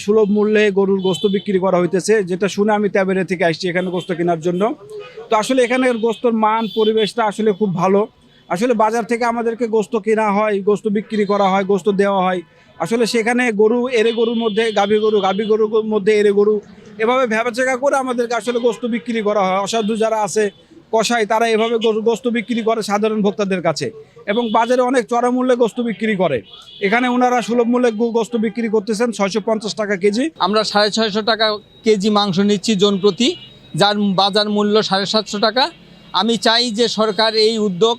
সুলভ মূল্যে গরুর গোস্ত বিক্রি করা হইতেছে, যেটা শুনে আমি ট্যাবেরে থেকে আসছি এখানে গোস্ত কেনার জন্য। তো আসলে এখানের গোস্তর মান পরিবেশটা আসলে খুব ভালো। আসলে বাজার থেকে আমাদেরকে গোস্ত কেনা হয়, গোস্ত বিক্রি করা হয়, গোস্ত দেওয়া হয়। আসলে সেখানে গরু এরে গরুর মধ্যে গাভী গরু, গাভী গরুর মধ্যে এরে গরু, এভাবে ভ্যাবাচেকা করে আমাদেরকে আসলে গোস্ত বিক্রি করা হয়। অসাধু যারা আছে কসাই, তারা এভাবে গোস্ত বিক্রি করে সাধারণ ভোক্তাদের কাছে, এবং বাজারে অনেক চড়া মূল্যে গোস্ত বিক্রি করে। এখানে ওনারা সুলভ মূল্যে গোস্ত বিক্রি করতেছেন 650 টাকা কেজি। আমরা 650 টাকা কেজি মাংস নিচ্ছি জন প্রতি, যার বাজার মূল্য 750 টাকা। আমি চাই যে সরকার এই উদ্যোগ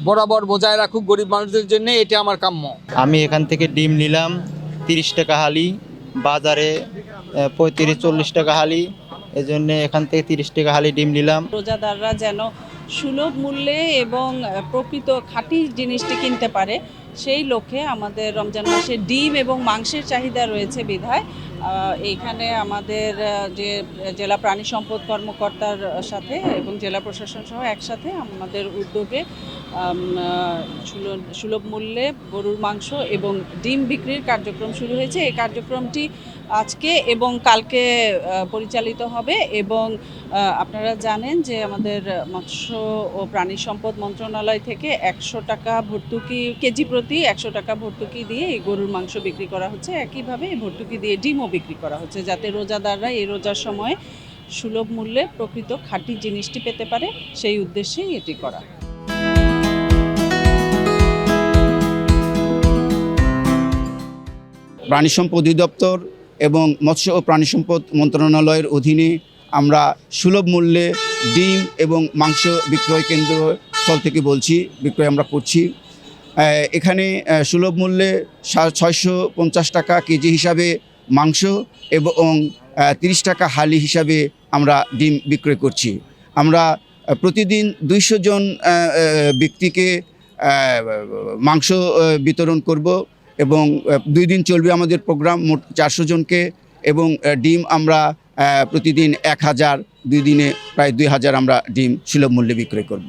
বরাবর বজায় রাখুক গরিব মানুষদের জন্য, এটা আমার কাম্য। আমি এখান থেকে ডিম নিলাম 30 টাকা হালি, বাজারে 35-40 টাকা হালি, এজন্য এখান থেকে 30 টাকা হালি ডিম নিলাম। রোজাদাররা যেন সুলভ মূল্যে এবং প্রকৃত খাঁটি জিনিসটি কিনতে পারে, সেই লক্ষ্যে আমাদের রমজান মাসে ডিম এবং মাংসের চাহিদা রয়েছে বিধায় এইখানে আমাদের যে জেলা প্রাণী সম্পদ কর্মকর্তার সাথে এবং জেলা প্রশাসন সহ একসাথে আমাদের উদ্যোগে সুলভ মূল্যে গরুর মাংস এবং ডিম বিক্রির কার্যক্রম শুরু হয়েছে। এই কার্যক্রমটি আজকে এবং কালকে পরিচালিত হবে। এবং আপনারা জানেন যে আমাদের মৎস্য ও প্রাণী সম্পদ মন্ত্রণালয় থেকে 100 টাকা ভর্তুকি, কেজি প্রতি 100 টাকা ভর্তুকি দিয়ে এই গরুর মাংস বিক্রি করা হচ্ছে। একইভাবে এই ভর্তুকি দিয়ে ডিমও বিক্রি করা হচ্ছে, যাতে রোজাদাররা এই রোজার সময় সুলভ মূল্যে প্রকৃত খাঁটি জিনিসটি পেতে পারে, সেই উদ্দেশ্যেই এটি করা। প্রাণী সম্পদ অধিদপ্তর এবং মৎস্য ও প্রাণী সম্পদ মন্ত্রণালয়ের অধীনে আমরা সুলভ মূল্যে ডিম এবং মাংস বিক্রয় কেন্দ্র স্থল থেকে বলছি, বিক্রয় আমরা করছি। এখানে সুলভ মূল্যে 650 টাকা কেজি হিসাবে মাংস এবং 30 টাকা হালি হিসাবে আমরা ডিম বিক্রয় করছি। আমরা প্রতিদিন 200 জন ব্যক্তিকে মাংস বিতরণ করব এবং 2 দিন চলবে আমাদের প্রোগ্রাম, মোট 400 জনকে। এবং ডিম আমরা প্রতিদিন 1000, 2 দিনে প্রায় 2000 আমরা ডিম সুলভ মূল্যে বিক্রয় করব।